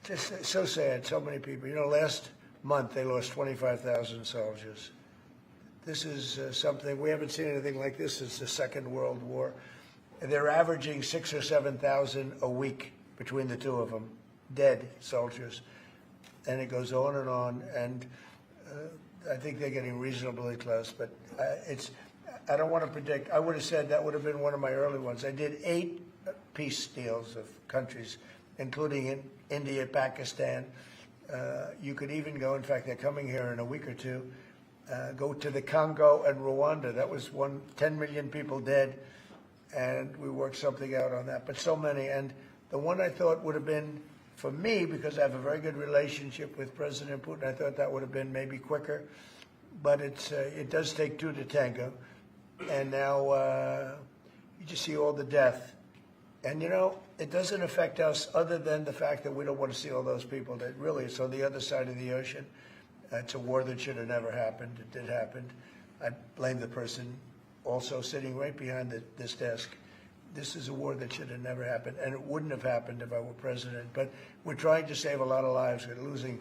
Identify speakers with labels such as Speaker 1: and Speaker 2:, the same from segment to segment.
Speaker 1: just so sad, so many people. You know, last month they lost 25,000 soldiers. This is something, we haven't seen anything like this since the Second World War. And they're averaging 6,000 or 7,000 a week between the two of them, dead soldiers. And it goes on, and I think they're getting reasonably close, but I don't want to predict. I would have said that would have been one of my early ones. I did 8 peace deals of countries, including in India, Pakistan. You could even go, in fact, they're coming here in a week or two, go to the Congo and Rwanda. That was 10 million people dead, and we worked something out on that. But so many, and the one I thought would have been, for me, because I have a very good relationship with President Putin, I thought that would have been maybe quicker. But it does take 2 to tango. And now you just see all the death. And, you know, it doesn't affect us other than the fact that we don't want to see all those people that really it's on the other side of the ocean. It's a war that should have never happened. It did happen. I blame the person also sitting right behind this desk. This is a war that should have never happened, and it wouldn't have happened if I were president. But we're trying to save a lot of lives. They're losing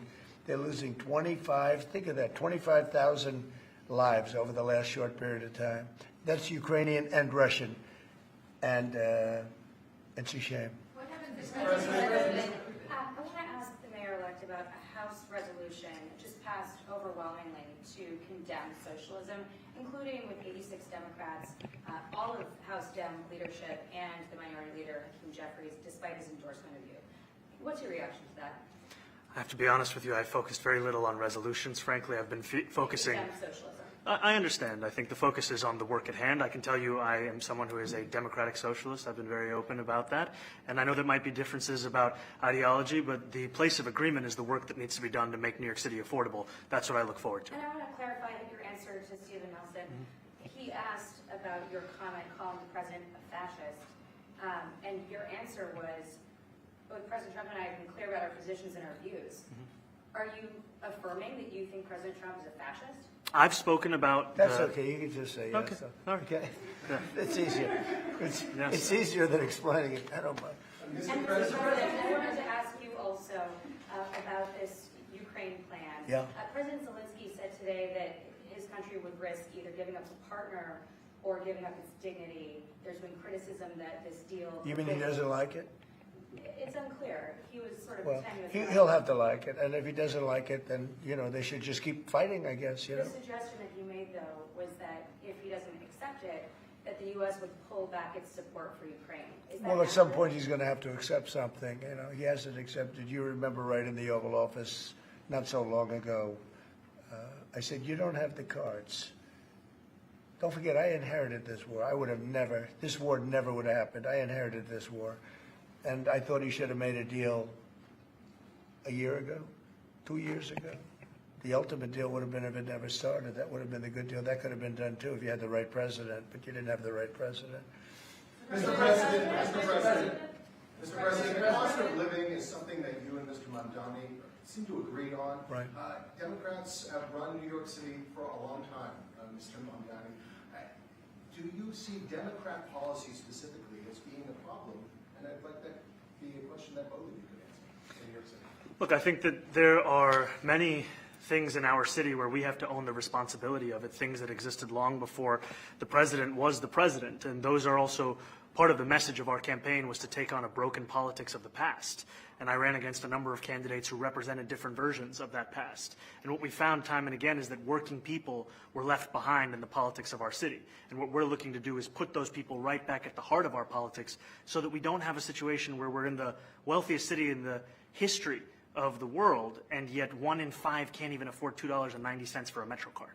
Speaker 1: 25,000 lives over the last short period of time. That's Ukrainian and Russian, and it's a shame.
Speaker 2: What happened this president? I want to ask the mayor-elect about a House resolution just passed overwhelmingly to condemn socialism, including with 86 Democrats, all of House Dem leadership, and the minority leader, Hakeem Jeffries, despite his endorsement of you. What's your reaction to that?
Speaker 3: I have to be honest with you, I focused very little on resolutions. Frankly, I've been focusing...
Speaker 2: Condemn socialism.
Speaker 3: I understand. I think the focus is on the work at hand. I can tell you I am someone who is a democratic socialist. I've been very open about that. And I know there might be differences about ideology, but the place of agreement is the work that needs to be done to make New York City affordable. That's what I look forward to.
Speaker 2: And I want to clarify your answer to Stephen Nelson. He asked about your comment calling the president a fascist. And your answer was, both President Trump and I have been clear about our positions and our views. Are you affirming that you think President Trump is a fascist?
Speaker 3: I've spoken about...
Speaker 1: That's okay. You can just say yes.
Speaker 3: Okay. All right.
Speaker 1: Okay.
Speaker 3: Yeah.
Speaker 1: It's easier.
Speaker 3: Yes.
Speaker 1: It's easier than explaining it. I don't mind.
Speaker 2: And Mr. President, I wanted to ask you also about this Ukraine plan.
Speaker 1: Yeah.
Speaker 2: President Zelensky said today that his country would risk either giving up a partner or giving up its dignity. There's been criticism that this deal...
Speaker 1: You mean he doesn't like it?
Speaker 2: It's unclear. He was sort of
Speaker 1: Well,
Speaker 2: pretending...
Speaker 1: he'll have to like it, and if he doesn't like it, then, you know, they should just keep fighting, I guess, you know.
Speaker 2: The suggestion that he made, though, was that if he doesn't accept it, that the U.S. would pull back its support for Ukraine. Is that
Speaker 1: Well, at some
Speaker 2: accurate?
Speaker 1: point, he's going to have to accept something, you know. He hasn't accepted. You remember right in the Oval Office not so long ago, I said, you don't have the cards. Don't forget, I inherited this war. I would have never, this war never would have happened. I inherited this war. And I thought he should have made a deal a year ago, 2 years ago. The ultimate deal would have been if it never started. That would have been the good deal. That could have been done too if you had the right president, but you didn't have the right president.
Speaker 4: Mr. President, cost of living is something that you and Mr. Mamdani seem to agree on.
Speaker 1: Right.
Speaker 4: Democrats have run New York City for a long time, Mr. Mamdani. Do you see Democrat policy specifically as being a problem? And I'd like that be a question that both of you could answer in New York City.
Speaker 3: Look, I think that there are many things in our city where we have to own the responsibility of it, things that existed long before the president was the president. And those are also part of the message of our campaign, was to take on a broken politics of the past. And I ran against a number of candidates who represented different versions of that past. And what we found time and again is that working people were left behind in the politics of our city. And what we're looking to do is put those people right back at the heart of our politics so that we don't have a situation where we're in the wealthiest city in the history of the world, and yet 1 in 5 can't even afford $2.90 for a Metro card.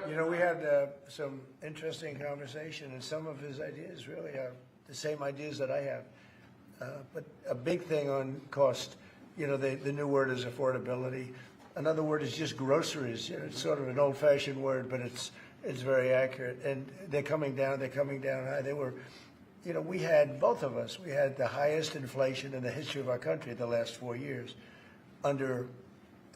Speaker 1: You know, we had some interesting conversation, and some of his ideas really are the same ideas that I have. But a big thing on cost, you know, the new word is affordability. Another word is just groceries. You know, it's sort of an old-fashioned word, but it's very accurate. And they're coming down high. They were, you know, we had, both of us, we had the highest inflation in the history of our country the last 4 years under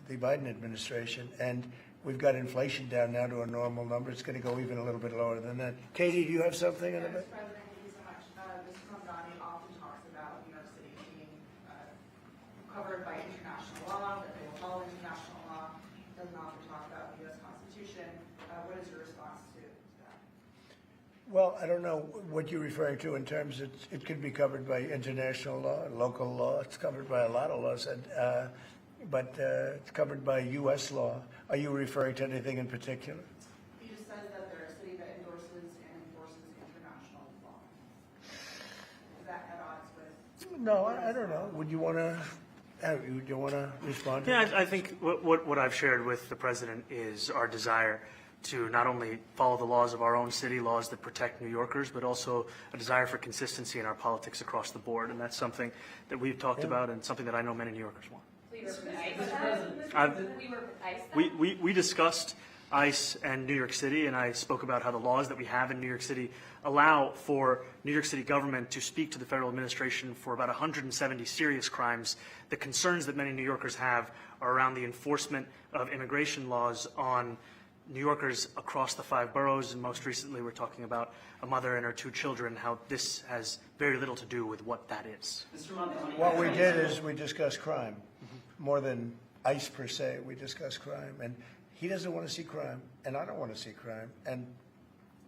Speaker 1: the Biden administration. And we've got inflation down now to a normal number. It's going to go even a little bit lower than that. Katie, do you have something in a bit?
Speaker 5: President, thank you so much. Mr. Mamdani often talks about New York City being covered by international law, that they will follow international law, doesn't often talk about the U.S. Constitution. What is your response to that?
Speaker 1: Well, I don't know what you're referring to in terms of it could be covered by international law, local law. It's covered by a lot of laws, but it's covered by U.S. law. Are you referring to anything in particular?
Speaker 5: He just says that they're a city that endorses and enforces international law. Is that at odds with?
Speaker 1: No, I don't know. Would you want to? Do you want to respond to
Speaker 3: Yeah,
Speaker 1: that?
Speaker 3: I think what I've shared with the president is our desire to not only follow the laws of our own city, laws that protect New Yorkers, but also a desire for consistency in our politics across the board. And that's something that we've talked about and something that I know many New Yorkers want.
Speaker 2: We work with ICE. We work with ICE. then?
Speaker 3: We discussed ICE and New York City, and I spoke about how the laws that we have in New York City allow for New York City government to speak to the federal administration for about 170 serious crimes. The concerns that many New Yorkers have are around the enforcement of immigration laws on New Yorkers across the 5 boroughs, and most recently we're talking about a mother and her 2 children, how this has very little to do with what that is.
Speaker 6: Mr. Mamdani,
Speaker 1: What we did is we discussed crime, more than ICE per se. We discussed crime, and he doesn't want to see crime, and I don't want to see crime, and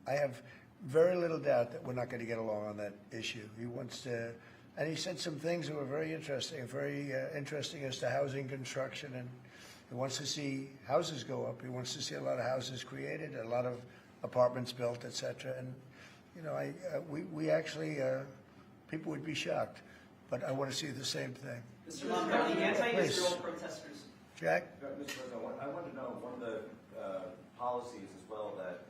Speaker 1: I have very little doubt that we're not going to get along on that issue. He wants to, and he said some things that were very interesting as to housing construction, and he wants to see houses go up. He wants to see a lot of houses created, a lot of apartments built, et cetera. And, you know, we actually, people would be shocked, but I want to see the same thing.
Speaker 6: Mr. Mamdani, anti-Israel protesters.
Speaker 1: Jack?
Speaker 7: Mr. President, I wanted to know, one of the policies as well that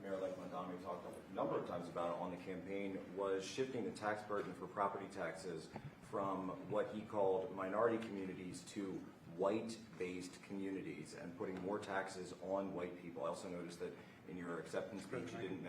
Speaker 7: Mayor-elect Mamdani talked a number of times about on the campaign was shifting the tax burden for property taxes from what he called minority communities to white-based communities and putting more taxes on white people. I also noticed that in your acceptance speech you didn't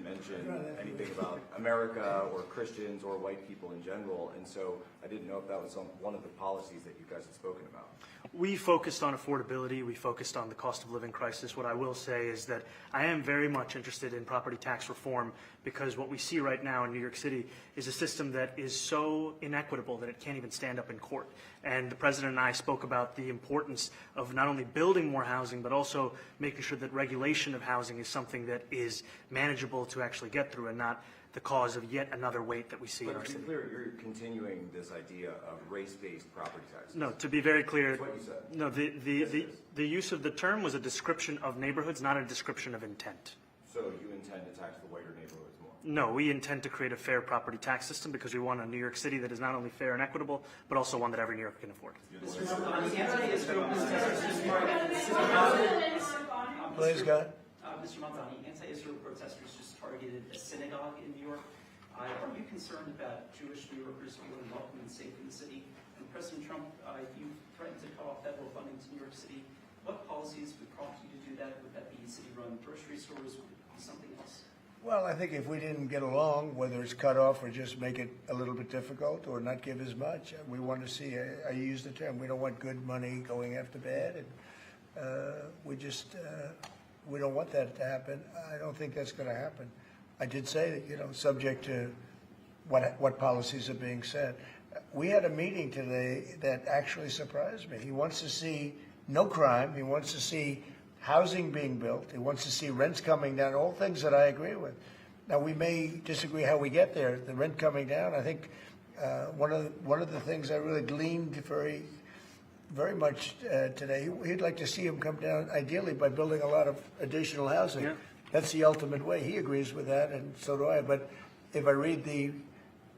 Speaker 7: mention anything about America or Christians or white people in general, and so I didn't know if that was one of the policies that you guys had spoken about.
Speaker 3: We focused on affordability. We focused on the cost of living crisis. What I will say is that I am very much interested in property tax reform because what we see right now in New York City is a system that is so inequitable that it can't even stand up in court. And the president and I spoke about the importance of not only building more housing, but also making sure that regulation of housing is something that is manageable to actually get through and not the cause of yet another weight that we see in
Speaker 7: But
Speaker 3: our
Speaker 7: to be
Speaker 3: city.
Speaker 7: clear, you're continuing this idea of race-based property taxes.
Speaker 3: No, to be very clear,
Speaker 7: That's what you said.
Speaker 3: no,
Speaker 7: Yes, it is.
Speaker 3: the use of the term was a description of neighborhoods, not a description of intent.
Speaker 7: So you intend to tax the whiter neighborhoods more?
Speaker 3: No, we intend to create a fair property tax system because we want a New York City that is not only fair and equitable, but also one that every New Yorker can afford.
Speaker 6: Mr. Mamdani, anti-Israel protesters just targeted
Speaker 1: Please, God.
Speaker 6: Mr. Mamdani, anti-Israel protesters just targeted a synagogue in New York. Are you concerned about Jewish New Yorkers feeling welcome and safe in the city? And President Trump, you threatened to cut off federal funding to New York City. What policies would prompt you to do that? Would that be city-run grocery stores? Would it be something else?
Speaker 1: Well, I think if we didn't get along, whether it's cut off or just make it a little bit difficult or not give as much, we want to see, I use the term, we don't want good money going after bad. And we don't want that to happen. I don't think that's going to happen. I did say that, you know, subject to what policies are being set. We had a meeting today that actually surprised me. He wants to see no crime. He wants to see housing being built. He wants to see rents coming down, all things that I agree with. Now, we may disagree how we get there. The rent coming down, I think one of the things I really gleaned very much today, he'd like to see him come down, ideally, by building a lot of additional housing.
Speaker 3: Yeah.
Speaker 1: That's the ultimate way. He agrees with that, and so do I. But if I read the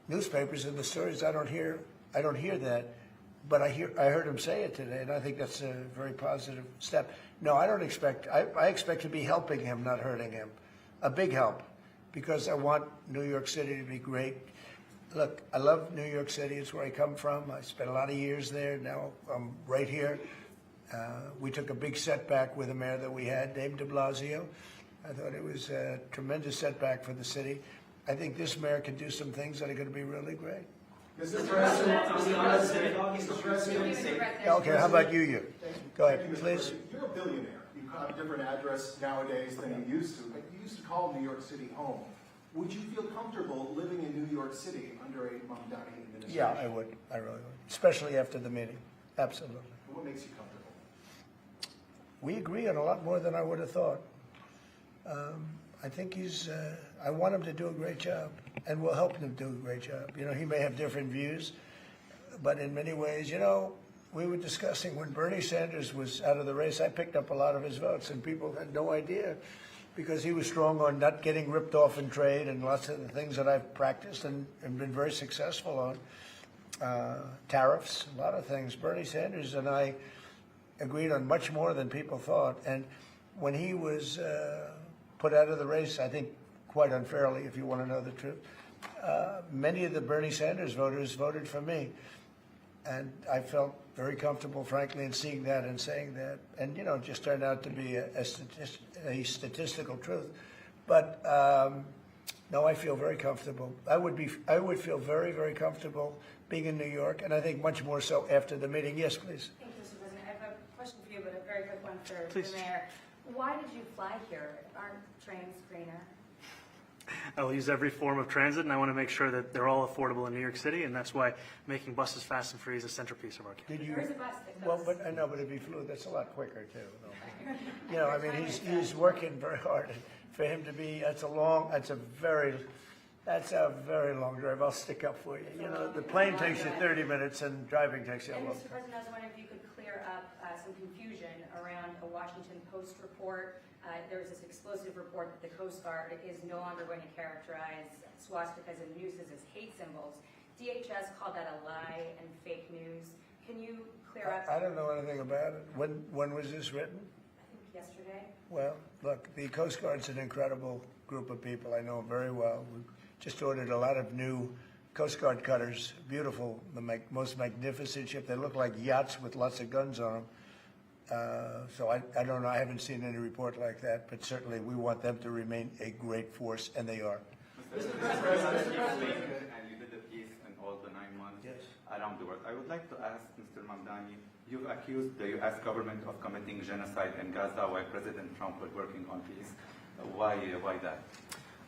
Speaker 1: newspapers and the stories, I don't hear that. But I heard him say it today, and I think that's a very positive step. No, I don't expect. I expect to be helping him, not hurting him. A big help, because I want New York City to be great. Look, I love New York City. It's where I come from. I spent a lot of years there. Now I'm right here. We took a big setback with the mayor that we had, Dave de Blasio. I thought it was a tremendous setback for the city. I think this mayor can do some things that are going to be really great.
Speaker 4: Mr. President,
Speaker 1: Okay, how about you? Go ahead,
Speaker 4: Thank you, Mr.
Speaker 1: please.
Speaker 4: President. You're a billionaire. You have a different address nowadays than you used to, but you used to call New York City home. Would you feel comfortable living in New York City under a Mamdani administration?
Speaker 1: Yeah, I would. I really would. Especially after the meeting. Absolutely.
Speaker 4: What makes you comfortable?
Speaker 1: We agree on a lot more than I would have thought. I think I want him to do a great job, and we'll help him do a great job. You know, he may have different views, but in many ways, you know, we were discussing when Bernie Sanders was out of the race, I picked up a lot of his votes, and people had no idea because he was strong on not getting ripped off in trade and lots of the things that I've practiced and been very successful on. Tariffs, a lot of things. Bernie Sanders and I agreed on much more than people thought. And when he was put out of the race, I think quite unfairly, if you want to know the truth, many of the Bernie Sanders voters voted for me. And I felt very comfortable, frankly, in seeing that and saying that. And, you know, it just turned out to be a statistical truth. But no, I feel very comfortable. I would feel very, very comfortable being in New York, and I think much more so after the meeting. Yes, please.
Speaker 2: Thank you, Mr. President. I have a question for you, but a very quick one for
Speaker 3: Please.
Speaker 2: the mayor. Why did you fly here? Aren't trains greener?
Speaker 3: I will use every form of transit, and I want to make sure that they're all affordable in New York City, and that's why making buses fast and free is a centerpiece of our campaign.
Speaker 1: Did you?
Speaker 2: There is a bus that
Speaker 1: Well,
Speaker 2: goes.
Speaker 1: but I know, but if he flew, that's a lot quicker too. No? You know, I mean, he's working very hard. For him to be, that's a very long drive. I'll stick up for you. You know, the plane takes you 30 minutes, and driving takes you a
Speaker 2: And
Speaker 1: long
Speaker 2: Mr.
Speaker 1: time.
Speaker 2: President, I was wondering if you could clear up some confusion around a Washington Post report. There was this explosive report that the Coast Guard is no longer going to characterize swastikas and nooses as hate symbols. DHS called that a lie and fake news. Can you clear up?
Speaker 1: I don't know anything about it. When was this written?
Speaker 2: I think yesterday.
Speaker 1: Well, look, the Coast Guard's an incredible group of people. I know them very well. We just ordered a lot of new Coast Guard cutters, beautiful, the most magnificent ship. They look like yachts with lots of guns on them. So I don't know. I haven't seen any report like that, but certainly we want them to remain a great force, and they are.
Speaker 8: Mr. President, and you did a piece in all the 9 months
Speaker 1: Yes.
Speaker 8: around the world. I would like to ask Mr. Mamdani, you've accused the U.S. government of committing genocide in Gaza while President Trump was working on peace. Why that?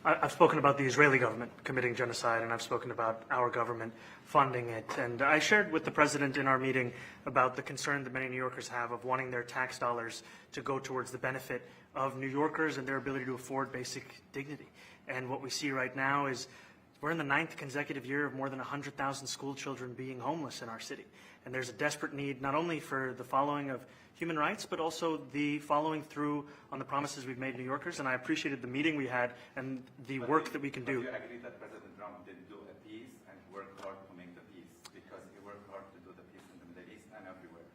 Speaker 3: I've spoken about the Israeli government committing genocide, and I've spoken about our government funding it. And I shared with the president in our meeting about the concern that many New Yorkers have of wanting their tax dollars to go towards the benefit of New Yorkers and their ability to afford basic dignity. And what we see right now is we're in the 9th consecutive year of more than 100,000 school children being homeless in our city. And there's a desperate need not only for the following of human rights, but also the following through on the promises we've made New Yorkers. And I appreciated the meeting we had and the work that we can do.
Speaker 8: Do you agree that President Trump did do a peace and worked hard to make the peace? Because he worked hard to do the peace in the Middle East and everywhere.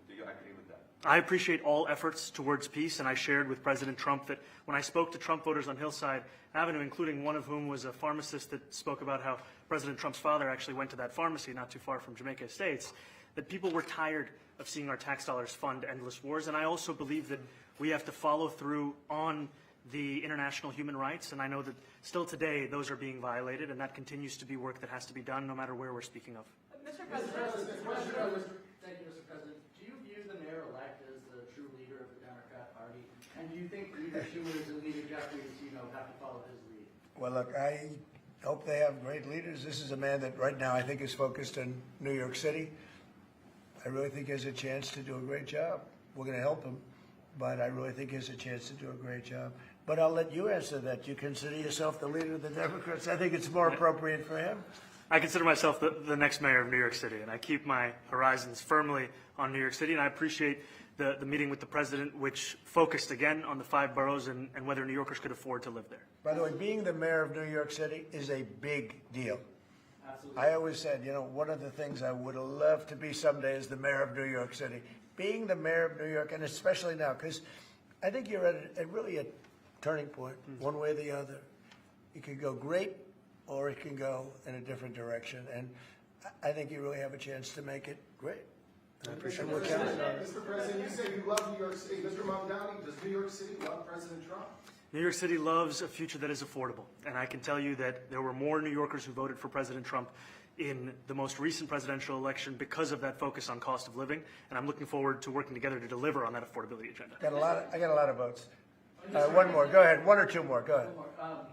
Speaker 8: Do you agree with that?
Speaker 3: I appreciate all efforts towards peace, and I shared with President Trump that when I spoke to Trump voters on Hillside Avenue, including one of whom was a pharmacist that spoke about how President Trump's father actually went to that pharmacy not too far from Jamaica Estates, that people were tired of seeing our tax dollars fund endless wars. And I also believe that we have to follow through on the international human rights, and I know that still today those are being violated, and that continues to be work that has to be done no matter where we're speaking of.
Speaker 5: Mr.
Speaker 9: Mr.
Speaker 5: President,
Speaker 9: President, thank you, Mr. President. Do you view the mayor-elect as the true leader of the Democrat Party? And do you think Leader Schumer's and Leader Jeffries, have to follow his lead?
Speaker 1: Well, look, I hope they have great leaders. This is a man that right now I think is focused in New York City. I really think he has a chance to do a great job. We're going to help him, but I really think he has a chance to do a great job. But I'll let you answer that. You consider yourself the leader of the Democrats? I think it's more appropriate for him.
Speaker 3: I consider myself the next mayor of New York City, and I keep my horizons firmly on New York City, and I appreciate the meeting with the president, which focused again on the 5 boroughs and whether New Yorkers could afford to live there.
Speaker 1: By the way, being the mayor of New York City is a big deal.
Speaker 9: Absolutely.
Speaker 1: I always said, one of the things I would have loved to be someday is the mayor of New York City. Being the mayor of New York, and especially now, because I think you're at really a turning point, one way or the other. It could go great, or it can go in a different direction. And I think you really have a chance to make it great. And I appreciate what counting on it.
Speaker 4: Mr. President, you say you love New York City. Mr. Mamdani, does New York City love President Trump?
Speaker 3: New York City loves a future that is affordable, and I can tell you that there were more New Yorkers who voted for President Trump in the most recent presidential election because of that focus on cost of living, and I'm looking forward to working together to deliver on that affordability agenda.
Speaker 1: I got a lot of votes. One more. Go ahead. One or two more. Go ahead.
Speaker 9: One more.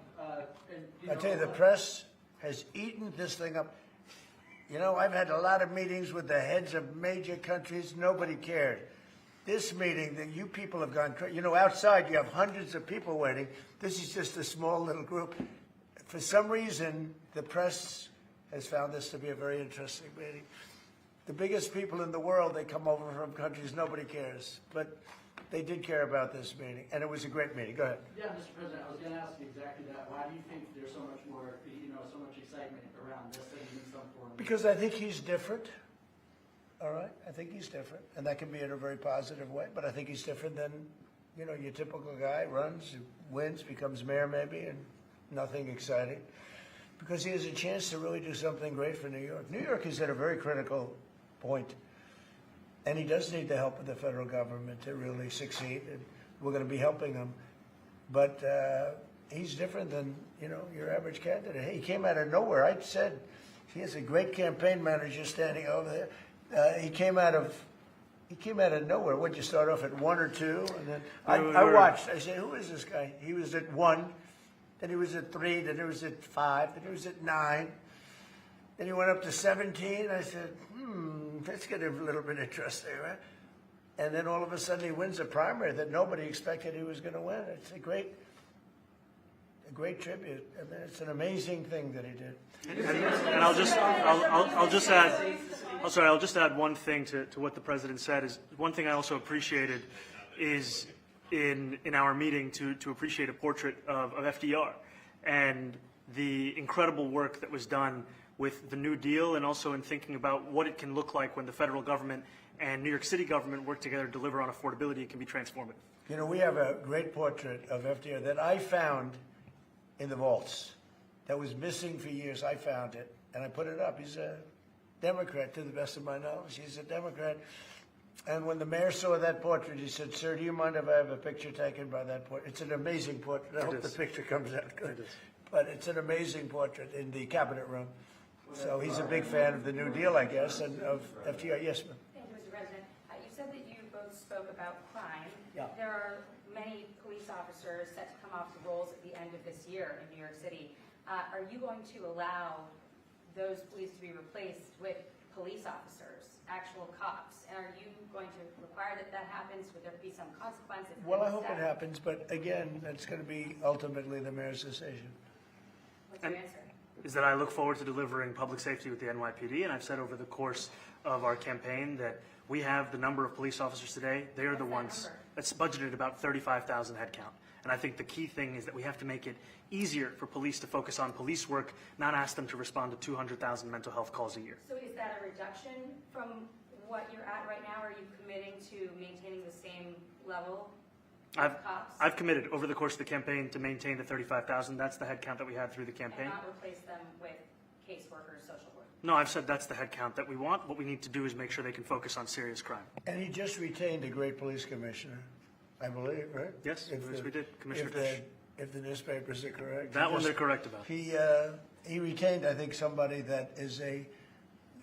Speaker 1: I tell you, the press has eaten this thing up. You know, I've had a lot of meetings with the heads of major countries. Nobody cared. This meeting, that you people have gone crazy. You know, outside you have hundreds of people waiting. This is just a small little group. For some reason, the press has found this to be a very interesting meeting. The biggest people in the world, they come over from countries nobody cares. But they did care about this meeting, and it was a great meeting. Go ahead.
Speaker 9: Yeah, Mr. President, I was going to ask you exactly that. Why do you think there's so much more, so much excitement around this than in some form?
Speaker 1: Because I think he's different. All right, I think he's different, and that can be in a very positive way. But I think he's different than, your typical guy runs, wins, becomes mayor maybe, and nothing exciting. Because he has a chance to really do something great for New York. New York is at a very critical point, and he does need the help of the federal government to really succeed. And we're going to be helping him, but he's different than your average candidate. He came out of nowhere. I said he has a great campaign manager standing over there. He came out of nowhere. What'd you start off at 1 or 2? And then I watched. I said, who is this guy? He was at 1, then he was at 3, then he was at 5, then he was at 9. Then he went up to 17. I said, let's get a little bit interesting, right? And then all of a sudden he wins a primary that nobody expected he was going to win. It's a great tribute. I mean, it's an amazing thing that he did.
Speaker 3: And I'll just add one thing to what the president said. Is one thing I also appreciated is in our meeting to appreciate a portrait of FDR and the incredible work that was done with the New Deal, and also in thinking about what it can look like when the federal government and New York City government work together to deliver on affordability. It can be transformative.
Speaker 1: We have a great portrait of FDR that I found in the vaults that was missing for years. I found it, and I put it up. He's a Democrat, to the best of my knowledge. He's a Democrat. And when the mayor saw that portrait, he said, "Sir, do you mind if I have a picture taken by that portrait?" It's an amazing portrait. I hope the picture comes out good. But it's an amazing portrait in the cabinet room. So he's a big fan of the New Deal, I guess, and of FDR. Yes, ma'am.
Speaker 2: Thank you, Mr. President. You said that you both spoke about crime.
Speaker 1: Yeah.
Speaker 2: There are many police officers set to come off the rolls at the end of this year in New York City. Are you going to allow those police to be replaced with police officers, actual cops? And are you going to require that that happens? Would there be some consequences?
Speaker 1: Well, I hope it happens, but again, that's going to be ultimately the mayor's decision.
Speaker 2: What's your answer?
Speaker 3: Is that I look forward to delivering public safety with the NYPD, and I've said over the course of our campaign that we have the number of police officers today. They are the ones that's budgeted about 35,000 headcount. And I think the key thing is that we have to make it easier for police to focus on police work, not ask them to respond to 200,000 mental health calls a year.
Speaker 2: So is that a reduction from what you're at right now? Are you committing to maintaining the same level of cops?
Speaker 3: I've committed over the course of the campaign to maintain the 35,000. That's the headcount that we had through the campaign.
Speaker 2: And not replace them with caseworkers, social work?
Speaker 3: No, I've said that's the headcount that we want. What we need to do is make sure they can focus on serious crime.
Speaker 1: And he just retained a great police commissioner, I believe, right?
Speaker 3: Yes, we did. Commissioner Tisch.
Speaker 1: If the newspapers are correct.
Speaker 3: That one they're correct about.
Speaker 1: He retained, I think, somebody that is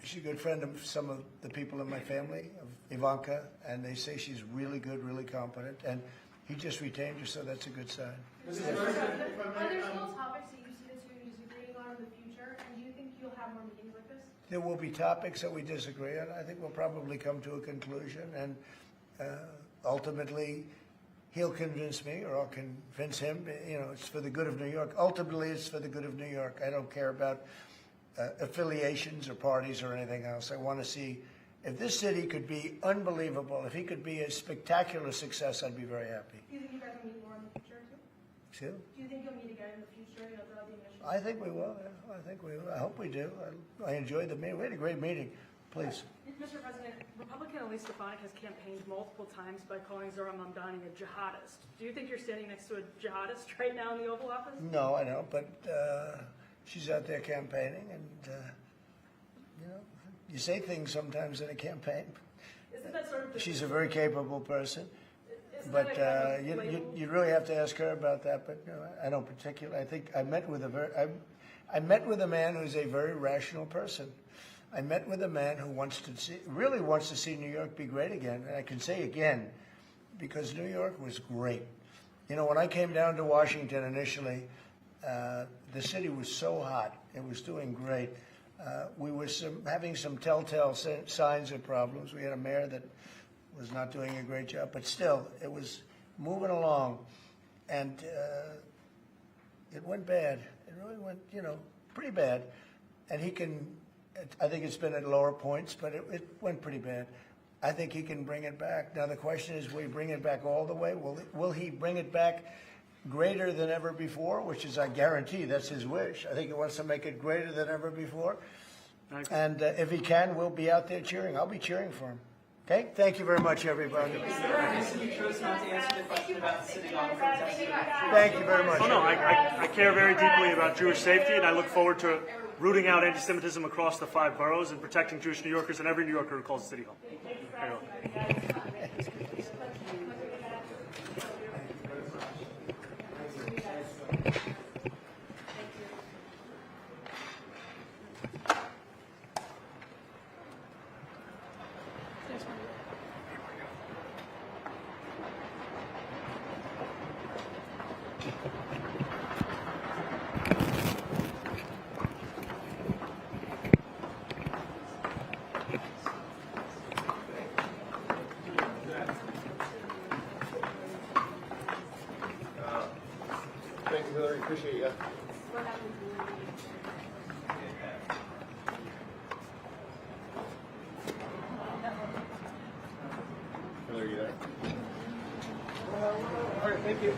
Speaker 1: she's a good friend of some of the people in my family, of Ivanka, and they say she's really good, really competent, and he just retained her, so that's a good sign.
Speaker 10: Are there still topics that you see that you're disagreeing on in the future, and do you think you'll have more meetings like this?
Speaker 1: There will be topics that we disagree on. I think we'll probably come to a conclusion, and ultimately, he'll convince me, or I'll convince him. It's for the good of New York. Ultimately, it's for the good of New York. I don't care about affiliations or parties or anything else. I want to see if this city could be unbelievable. If he could be a spectacular success, I'd be very happy.
Speaker 10: Do you think you guys will meet more in the future too?
Speaker 1: Excuse me?
Speaker 10: Do you think you'll meet again in the future? Throughout the initial.
Speaker 1: I think we will. Yeah. I think we will. I hope we do. I enjoyed the meeting. We had a great meeting. Please.
Speaker 11: Mr. President, Republican Elise Stefanik has campaigned multiple times by calling Zohran Mamdani a jihadist. Do you think you're standing next to a jihadist right now in the Oval Office?
Speaker 1: No, I don't. But she's out there campaigning, and you say things sometimes in a campaign.
Speaker 11: Isn't that sort of
Speaker 1: She's a very capable person, but you really have to ask her about that. But I don't particularly. I think I met with I met with a man who's a very rational person. I met with a man who really wants to see New York be great again. And I can say again, because New York was great. When I came down to Washington initially, The city was so hot. It was doing great. We were having some telltale signs of problems. We had a mayor that was not doing a great job, but still, it was moving along. And it went bad. It really went, pretty bad. And I think it's been at lower points, but it went pretty bad. I think he can bring it back. Now, the question is, will he bring it back all the way? Will he bring it back greater than ever before, which is, I guarantee, that's his wish. I think he wants to make it greater than ever before. And if he can, we'll be out there cheering. I'll be cheering for him. Okay? Thank you very much, everybody.
Speaker 6: Is there a reason you chose not to answer the question about the synagogue protesters?
Speaker 1: Thank you very much.
Speaker 3: Oh, no, I care very deeply about Jewish safety, and I look forward to rooting out anti-Semitism across the 5 boroughs and protecting Jewish New Yorkers and every New Yorker who calls the City Hall. Very well.
Speaker 4: Thank you, Hillary. Appreciate you. Hillary, you there? All right, thank you.